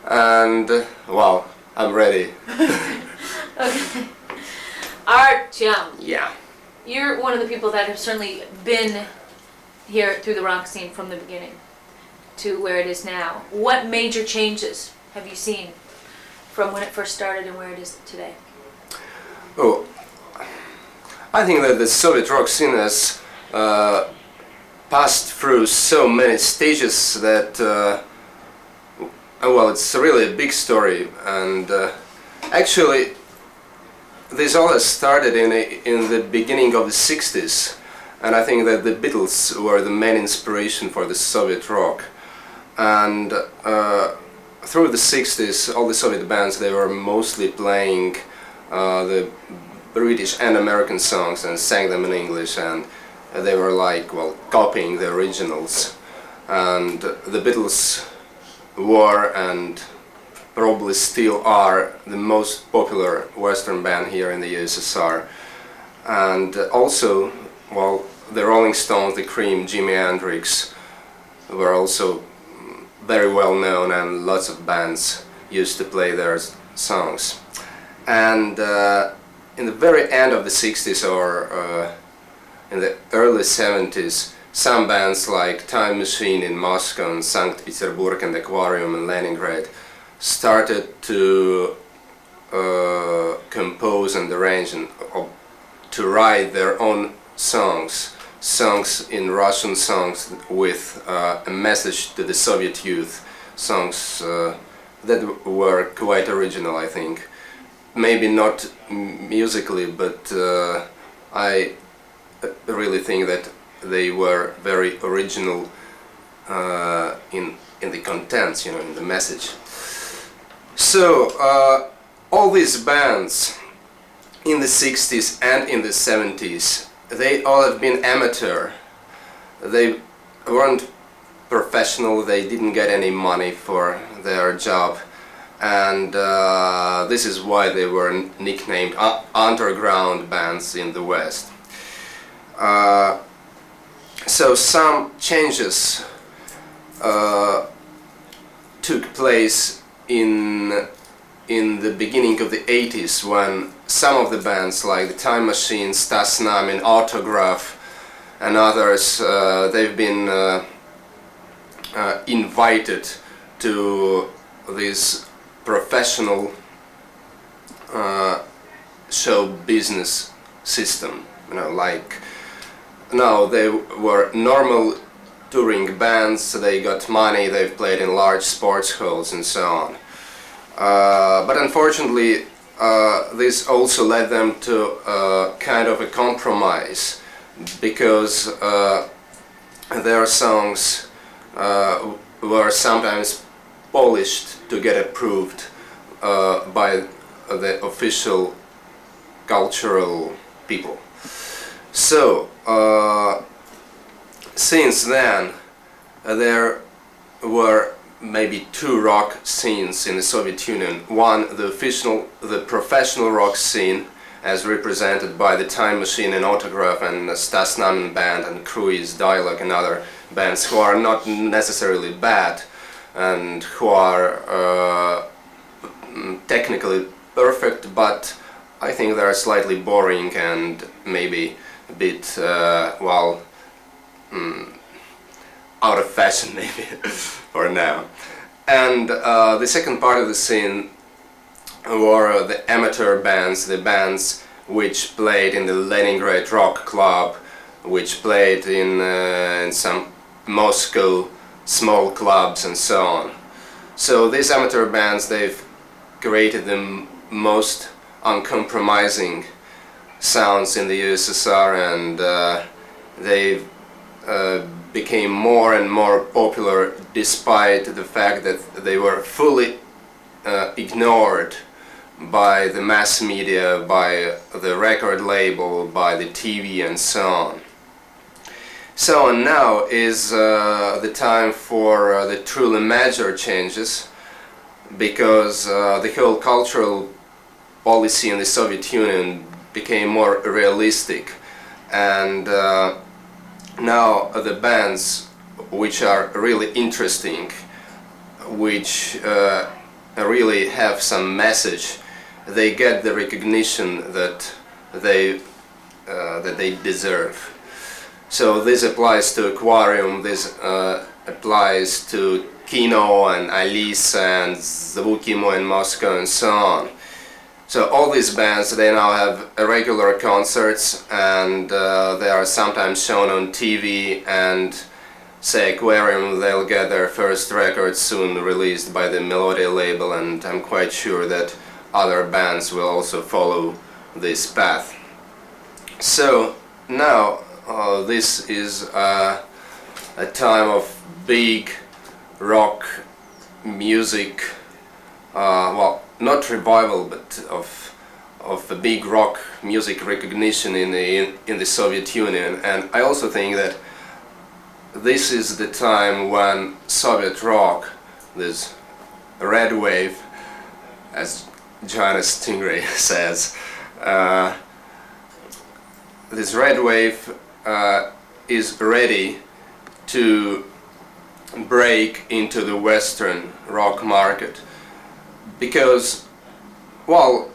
And wow, I'm ready. Okay. Artem, Yeah. you're one of the people that have certainly been here through the rock scene from the beginning to where it is now. What major changes have you seen from when it first started and where it is today? Oh, I think that the Soviet rock scene has passed through so many stages that, well, it's really a big story. And actually, this all has started in the beginning of the 60s. And I think that the Beatles were the main inspiration for the Soviet rock. And through the 60s, all the Soviet bands, they were mostly playing the British and American songs and sang them in English, and they were like, well, copying the originals. And the Beatles were and probably still are the most popular Western band here in the USSR. And also, well, the Rolling Stones, the Cream, Jimi Hendrix were also very well known, and lots of bands used to play their songs. And in the very end of the 60s or in the early 70s, some bands like Time Machine in Moscow and St. Petersburg and Aquarium in Leningrad started to compose and arrange and to write their own songs in Russian songs with a message to the Soviet youth, songs that were quite original, I think. Maybe not musically, but I really think that they were very original in the contents, you know, in the message. So all these bands in the 60s and in the 70s, they all have been amateur. They weren't professional, they didn't get any money for their job, and this is why they were nicknamed underground bands in the West. So some changes took place in the beginning of the 80s, when some of the bands like the Time Machine, Stas Namin, Autograph and others, they've been invited to this professional show business system. You know, like, no, they were normal touring bands, so they got money, they've played in large sports halls and so on. But unfortunately, this also led them to kind of a compromise, because their songs were sometimes polished to get approved by the official cultural people. So since then there were maybe two rock scenes in the Soviet Union. One, the professional rock scene, as represented by the Time Machine and Autograph and the Stas Namin band and Cruise, Dialogue and other bands who are not necessarily bad and who are technically perfect, but I think they are slightly boring and maybe a bit, well, out of fashion maybe for now. And the second part of the scene were the amateur bands, the bands which played in the Leningrad Rock Club, which played in some Moscow small clubs and so on. So these amateur bands, they've created the most uncompromising sounds in the USSR, and they became more and more popular despite the fact that they were fully ignored by the mass media, by the record label, by the TV and so on. So now is the time for the truly major changes, because the whole cultural policy in the Soviet Union became more realistic, and now the bands which are really interesting, which really have some message, they get the recognition that they deserve. So this applies to Aquarium, this applies to Kino and Alice and Zvukimo in Moscow and so on. So all these bands, they now have regular concerts, and they are sometimes shown on TV, and say Aquarium, they'll get their first record soon released by the Melodia label, and I'm quite sure that other bands will also follow this path. So now this is a time of big rock music, well, not revival, but of a big rock music recognition in the Soviet Union. And I also think that this is the time when Soviet rock, this red wave, as Johanna Stingray says, this red wave is ready to break into the Western rock market. Because, well,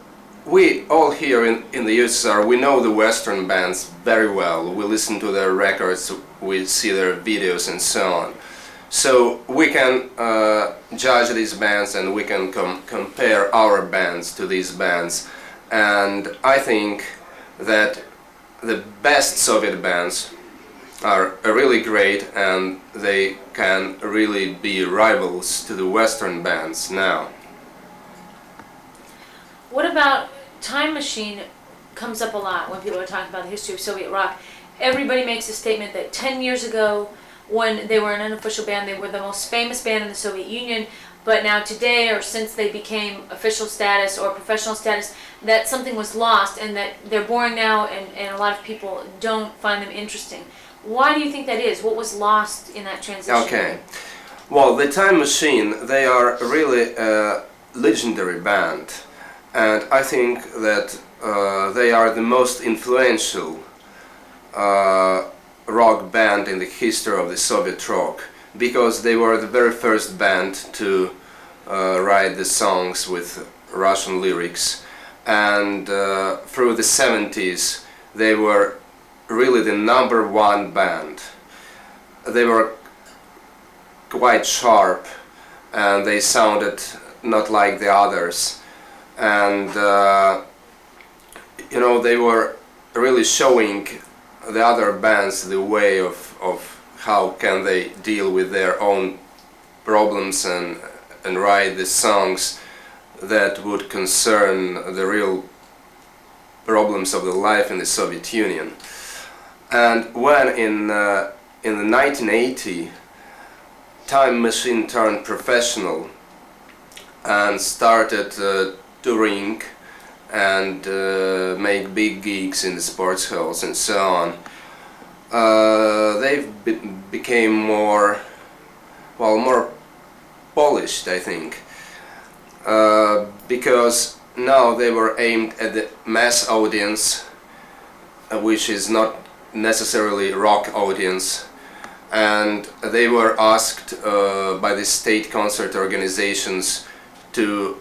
we all here in the USSR, we know the Western bands very well. We listen to their records, we see their videos and so on. So we can judge these bands, and we can compare our bands to these bands. And I think that the best Soviet bands are really great, and they can really be rivals to the Western bands now. What about Time Machine? Comes up a lot when people are talking about the history of Soviet rock. Everybody makes a statement that 10 years ago, when they were an unofficial band, they were the most famous band in the Soviet Union, but now today, or since they became official status or professional status, that something was lost, and that they're boring now, and a lot of people don't find them interesting. Why do you think that is? What was lost in that transition? Okay. Well, the Time Machine, they are really a legendary band. And I think that they are the most influential rock band in the history of the Soviet rock, because they were the very first band to write the songs with Russian lyrics, and through the 70s they were really the #1 band. They were quite sharp, and they sounded not like the others. And you know, they were really showing the other bands the way of how can they deal with their own problems and write the songs that would concern the real problems of the life in the Soviet Union. And when in the 1980 Time Machine turned professional and started touring and make big gigs in the sports halls and so on, they became more polished, I think, because now they were aimed at the mass audience, which is not necessarily rock audience, and they were asked by the state concert organizations to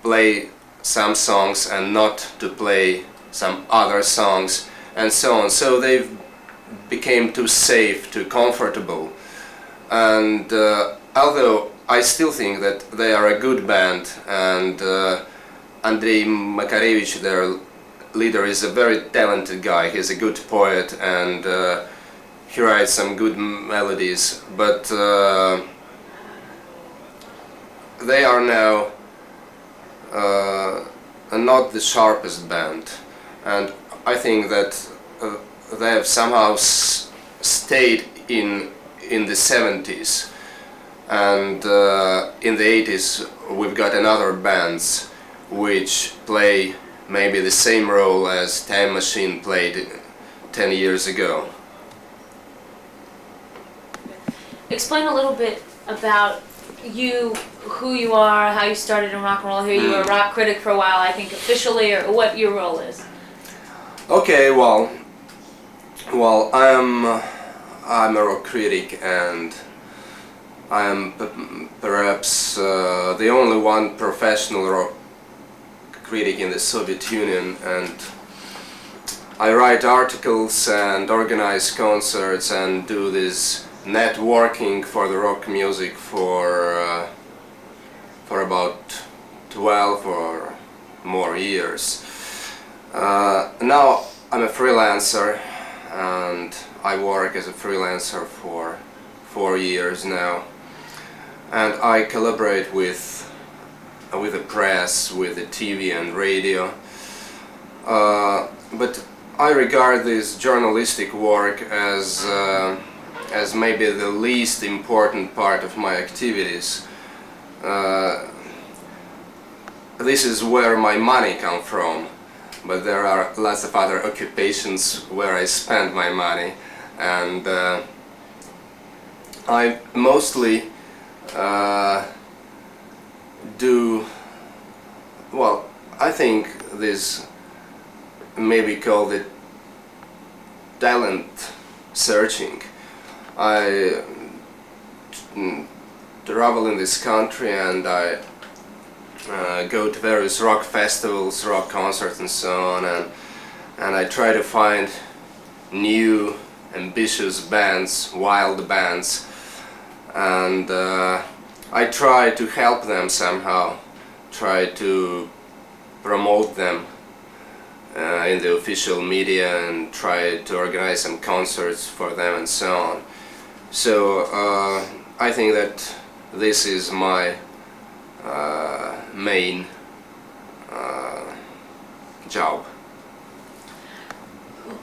play some songs and not to play some other songs and so on. So they became too safe, too comfortable. And although I still think that they are a good band, and Andrei Makarevich, their leader, is a very talented guy. He's a good poet, and he writes some good melodies, but they are now not the sharpest band, and I think that they have somehow stayed in the 70s, and in the 80s we've got another bands which play maybe the same role as Time Machine played 10 years ago. Explain a little bit about you, who you are, how you started in rock and roll. Here you were a rock critic for a while, I think, officially, or what your role is. Okay, well, I'm a rock critic, and I am perhaps the only one professional rock critic in the Soviet Union, and I write articles and organize concerts and do this networking for the rock music for about 12 or more years. Now I'm a freelancer, and I work as a freelancer for 4 years now, and I collaborate with the press, with the TV and radio, but I regard this journalistic work as maybe the least important part of my activities. This is where my money comes from, but there are lots of other occupations where I spend my money, and I mostly do, well, I think this may be called it talent searching. I travel in this country, and I go to various rock festivals, rock concerts and so on, and I try to find new, ambitious bands, wild bands, and I try to help them somehow, try to promote them in the official media, and try to organize some concerts for them and so on. So I think that this is my main job.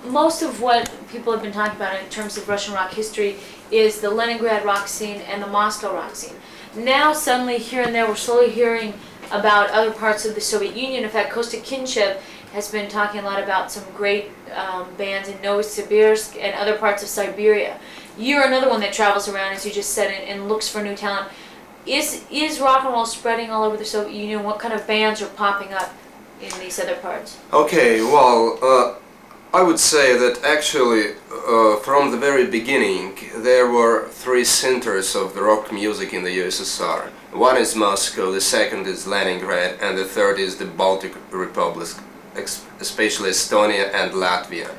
Most of what people have been talking about in terms of Russian rock history is the Leningrad rock scene and the Moscow rock scene. Now suddenly here and there we're slowly hearing about other parts of the Soviet Union. In fact, Kostya Kinchev has been talking a lot about some great bands in Novosibirsk and other parts of Siberia. You're another one that travels around, as you just said, and looks for new talent. Is rock and roll spreading all over the Soviet Union? What kind of bands are popping up in these other parts? Okay, well, I would say that actually from the very beginning there were 3 centers of the rock music in the USSR. One is Moscow, the second is Leningrad, and the third is the Baltic Republics, especially Estonia and Latvia.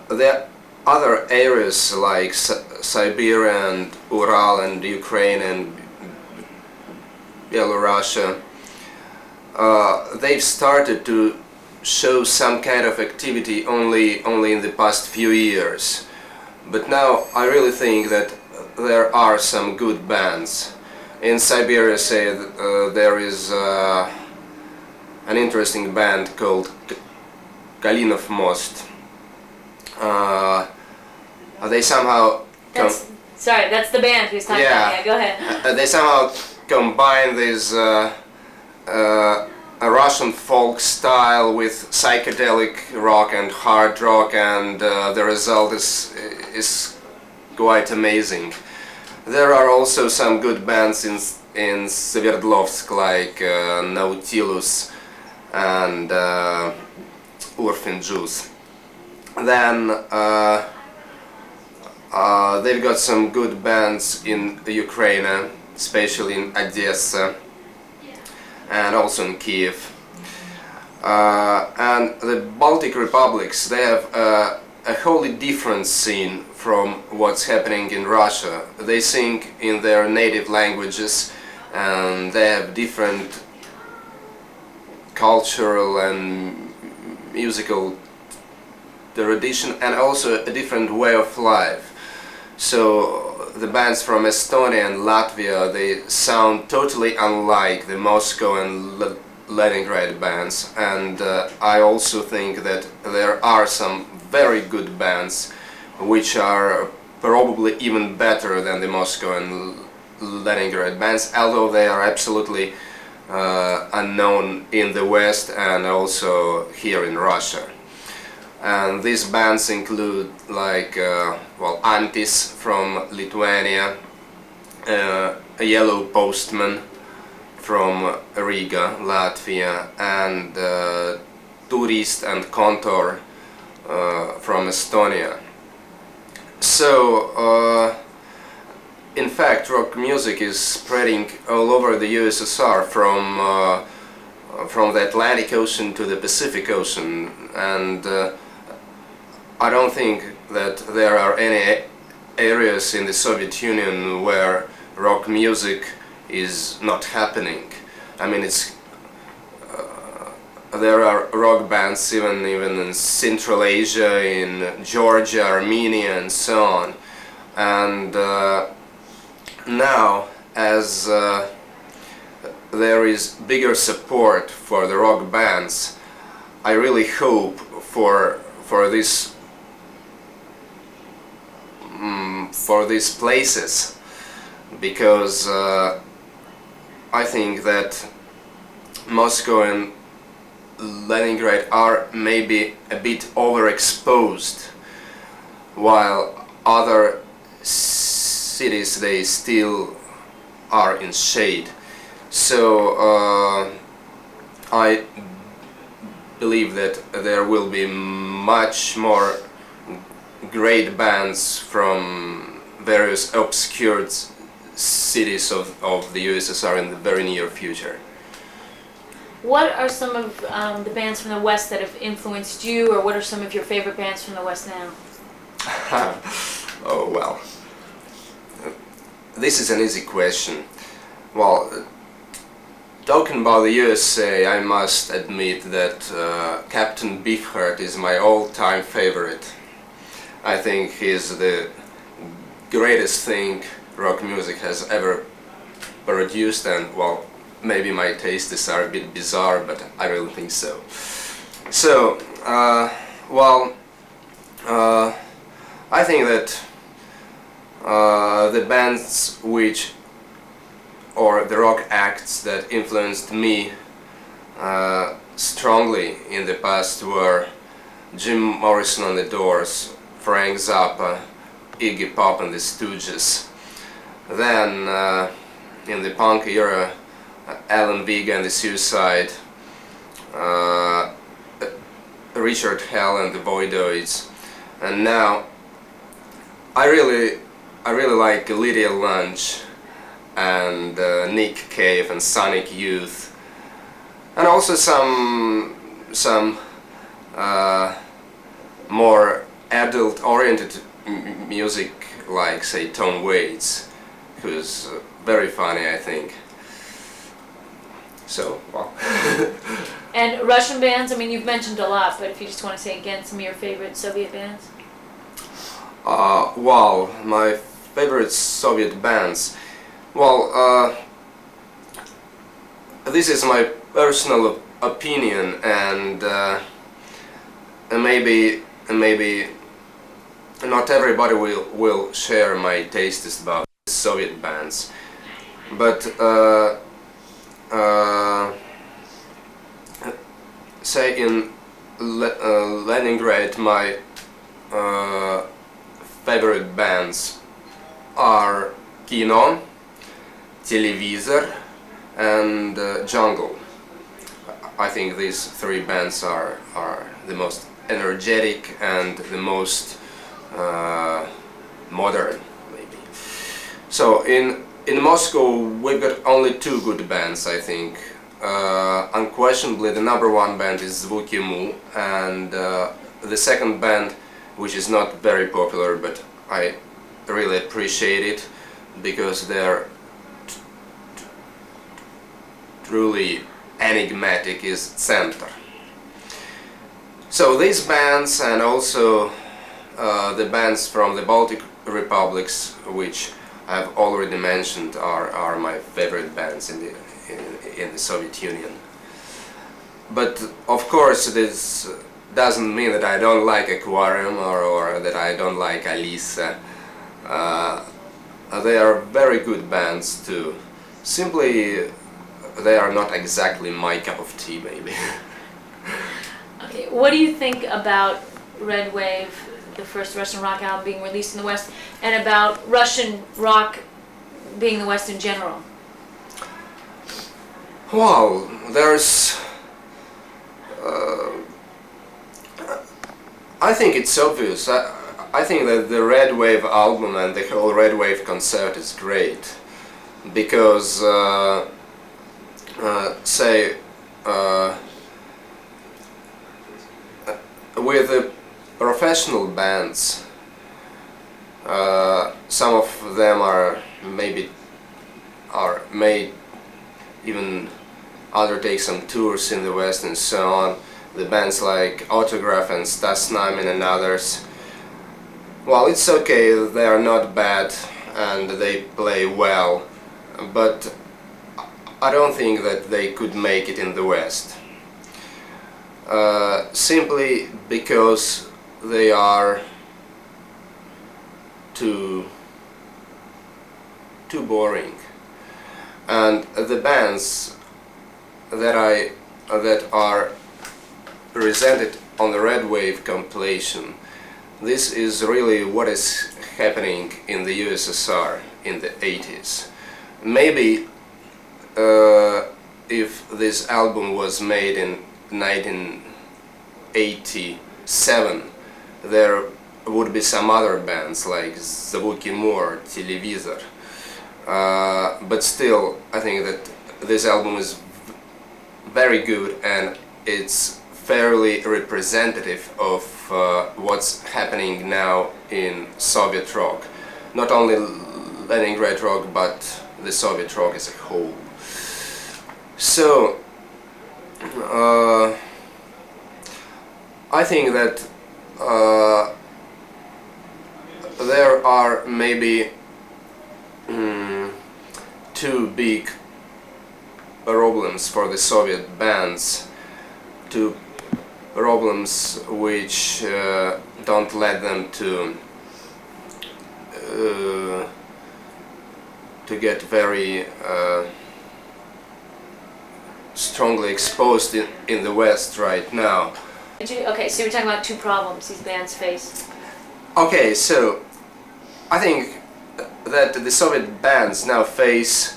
The other areas like Siberia and Ural and Ukraine and Belarus, they've started to show some kind of activity only in the past few years. But now I really think that there are some good bands. In Siberia, say, there is an interesting band called Kalinov Most. They somehow... Sorry, that's the band who's talking about. Yeah, go ahead. They somehow combine this a Russian folk style with psychedelic rock and hard rock, and the result is quite amazing. There are also some good bands in Sverdlovsk, like Nautilus and Orphan Juice. Then they've got some good bands in Ukraine, especially in Odessa and also in Kiev. And the Baltic republics, they have a wholly different scene from what's happening in Russia. They sing in their native languages, and they have different cultural and musical tradition, and also a different way of life. So the bands from Estonia and Latvia, they sound totally unlike the Moscow and Leningrad bands, and I also think that there are some very good bands which are probably even better than the Moscow and Leningrad bands, although they are absolutely unknown in the West and also here in Russia. And these bands include like Antis from Lithuania, a Yellow Postman from Riga, Latvia, and Turist and Contour from Estonia. So, in fact, rock music is spreading all over the USSR from the Atlantic Ocean to the Pacific Ocean, and I don't think that there are any areas in the Soviet Union where rock music is not happening. I mean, there are rock bands even in Central Asia, in Georgia, Armenia, and so on. And now, as there is bigger support for the rock bands, I really hope for these places, because I think that Moscow and Leningrad are maybe a bit overexposed, while other cities, they still are in shade. So I believe that there will be much more great bands from various obscure cities of the USSR in the very near future. What are some of the bands from the West that have influenced you, or what are some of your favorite bands from the West now? Oh, well, this is an easy question. Well, talking about the USA, I must admit that Captain Beefheart is my all-time favorite. I think he's the greatest thing rock music has ever produced, and well, maybe my tastes are a bit bizarre, but I really think so. So, I think that the bands or the rock acts that influenced me strongly in the past were Jim Morrison and the Doors, Frank Zappa, Iggy Pop and the Stooges. Then in the punk era, Alan Vega and the Suicide, Richard Hell and the Voidoids, and now I really like Lydia Lunch and Nick Cave and Sonic Youth, and also some more adult-oriented music, like say Tom Waits, who's very funny, I think. So, well. And Russian bands, I mean, you've mentioned a lot, but if you just want to say again some of your favorite Soviet bands? Well, my favorite Soviet bands. Well, this is my personal opinion, and maybe not everybody will share my tastes about Soviet bands, but say in Leningrad, my favorite bands are Kino, Televizor and Jungle. I think these three bands are the most energetic and the most modern, maybe. So in Moscow we've got only two good bands, I think. Unquestionably the number one band is Zvuki Mu, and the second band, which is not very popular, but I really appreciate it because they're truly enigmatic, is Center. So these bands, and also the bands from the Baltic republics, which I've already mentioned, are my favorite bands in the Soviet Union. But of course this doesn't mean that I don't like Aquarium or that I don't like Alisa. They are very good bands too. Simply they are not exactly my cup of tea, maybe. Okay, what do you think about Red Wave, the first Russian rock album being released in the West, and about Russian rock being the West in general? Well, there's... I think it's obvious. I think that the Red Wave album and the whole Red Wave concert is great, because say with the professional bands, some of them may even undertake some tours in the West and so on. The bands like Autograph and Stas Namin and others. Well, it's okay, they are not bad and they play well, but I don't think that they could make it in the West. Simply because they are too boring. And the bands that are presented on the Red Wave compilation, this is really what is happening in the USSR in the 80s. Maybe if this album was made in 1987, there would be some other bands like Звуки Мор, Телевизор. But still, I think that this album is very good and it's fairly representative of what's happening now in Soviet rock. Not only Leningrad rock, but the Soviet rock as a whole. So, I think that there are maybe two big problems for the Soviet bands, two problems which don't let them to get very strongly exposed in the West right now. Okay, so you're talking about two problems these bands face. Okay, so I think that the Soviet bands now face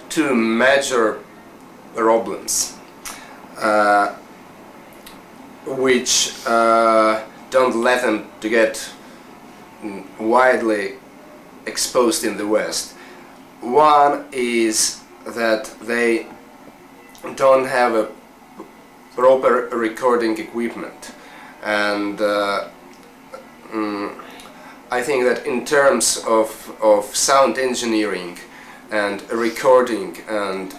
two major problems, which don't let them to get widely exposed in the West. One is that they don't have a proper recording equipment, and I think that in terms of sound engineering and recording and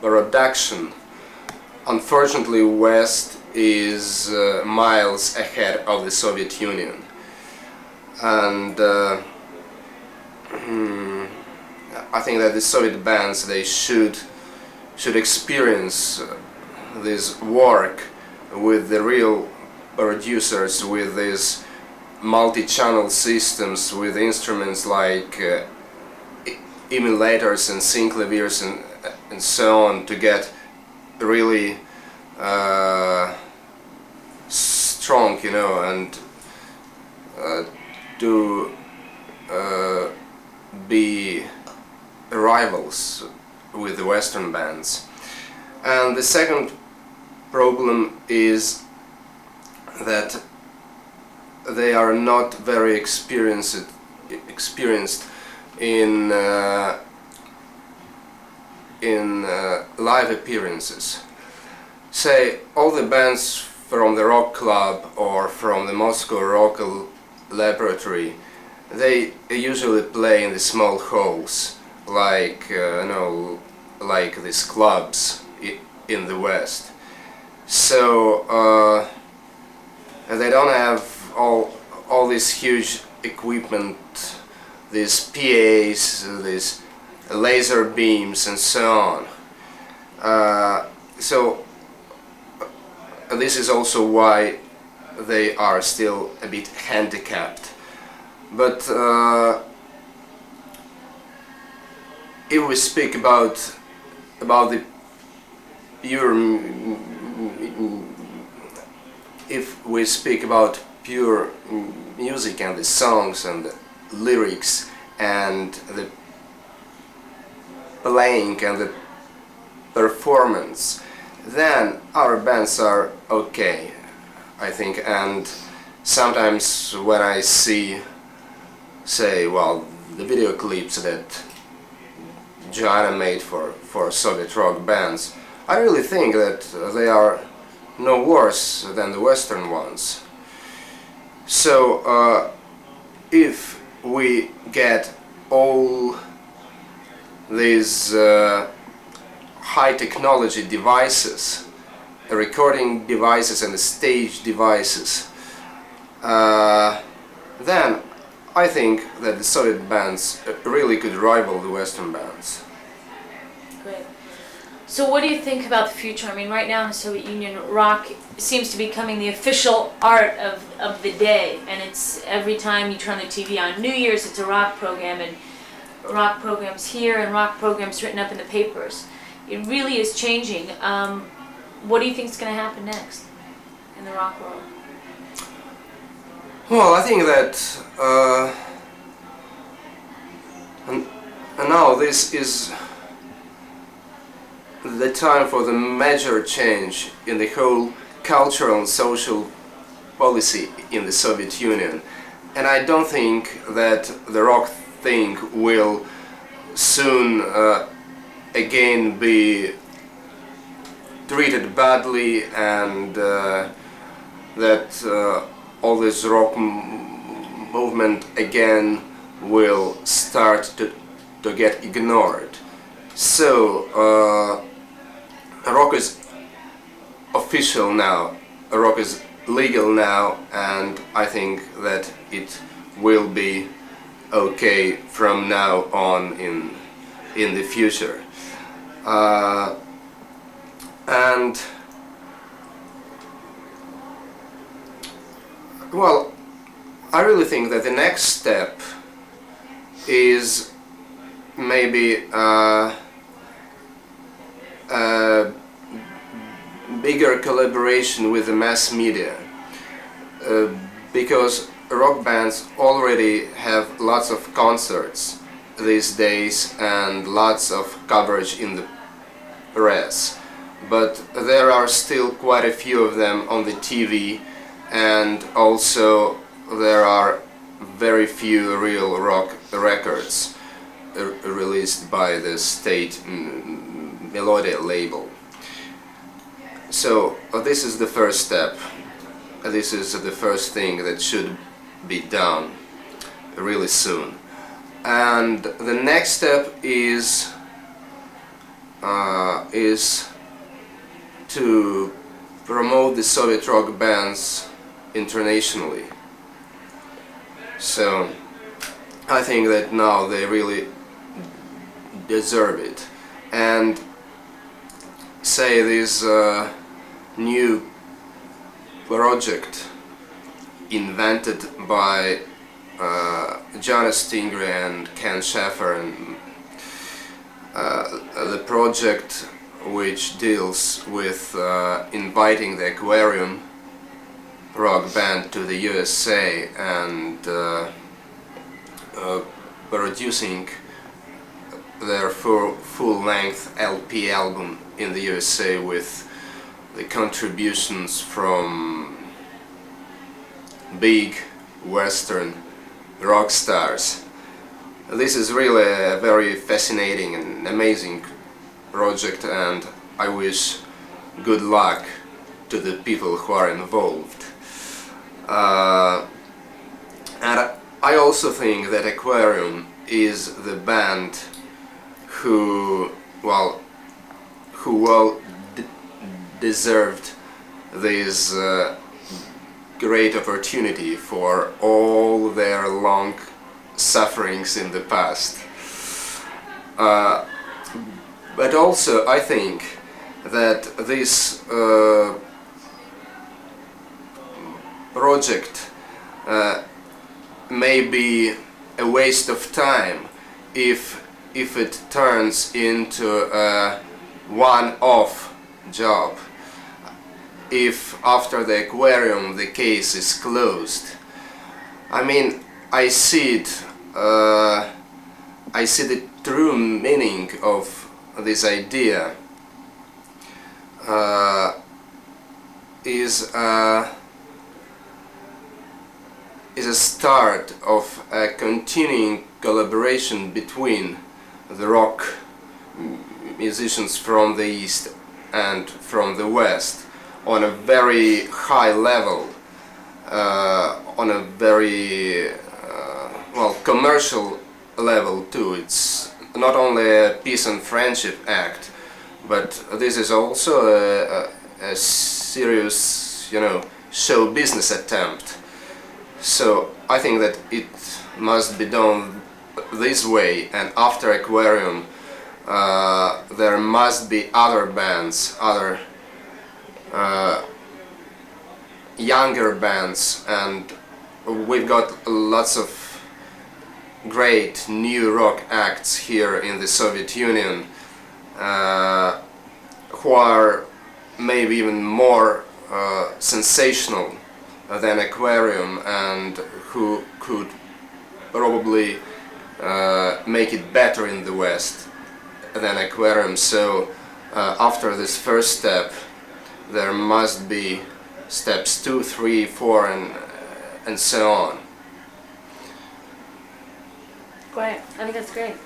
production, unfortunately West is miles ahead of the Soviet Union. And I think that the Soviet bands, they should experience this work with the real producers, with these multi-channel systems, with instruments like emulators and synclaviers and so on, to get really strong, you know, and to be rivals with the Western bands. And the second problem is that they are not very experienced in live appearances. Say, all the bands from the Rock Club or from the Moscow Rock Laboratory, they usually play in the small halls, like like these clubs in the West. So they don't have all this huge equipment, these PAs, these laser beams and so on. So this is also why they are still a bit handicapped. But if we speak about the pure, if we speak about pure music and the songs and the lyrics and the playing and the performance, then our bands are okay, I think, and sometimes when I see, say, well, the video clips that China made for Soviet rock bands, I really think that they are no worse than the Western ones. So if we get all these high technology devices, recording devices and stage devices, then I think that the Soviet bands really could rival the Western bands. Great. So what do you think about the future? I mean, right now in the Soviet Union, rock seems to be becoming the official art of the day, and it's every time you turn the TV on New Year's, it's a rock program, and rock programs here and rock programs written up in the papers. It really is changing. What do you think is going to happen next in the rock world? Well, I think that and now this is the time for the major change in the whole cultural and social policy in the Soviet Union. And I don't think that the rock thing will soon again be treated badly, and that all this rock movement again will start to get ignored. So rock is official now, rock is legal now, and I think that it will be okay from now on in the future. And well, I really think that the next step is maybe a bigger collaboration with the mass media, because rock bands already have lots of concerts these days and lots of coverage in the press, but there are still quite a few of them on the TV, and also there are very few real rock records released by the state Melody label. So this is the first step. This is the first thing that should be done really soon. And the next step is to promote the Soviet rock bands internationally. So I think that now they really deserve it. And say this new project invented by Jonas Stingray and Ken Schaffer, and the project which deals with inviting the Aquarium rock band to the USA and producing their full-length LP album in the USA with the contributions from big Western rock stars. This is really a very fascinating and amazing project, and I wish good luck to the people who are involved. And I also think that Aquarium is the band who deserved this great opportunity for all their long sufferings in the past. But also I think that this project may be a waste of time if it turns into a one-off job. If after the Aquarium the case is closed. I mean, I see it. I see the true meaning of this idea is is a start of a continuing collaboration between the rock musicians from the East and from the West on a very high level, on a very well, commercial level too. It's not only a peace and friendship act, but this is also a serious, you know, show business attempt. So I think that it must be done this way, and after Aquarium there must be other bands, other younger bands, and we've got lots of great new rock acts here in the Soviet Union who are maybe even more sensational than Aquarium, and who could probably make it better in the West than Aquarium. So after this first step there must be steps 2, 3, 4 and so on. Great, I think that's great.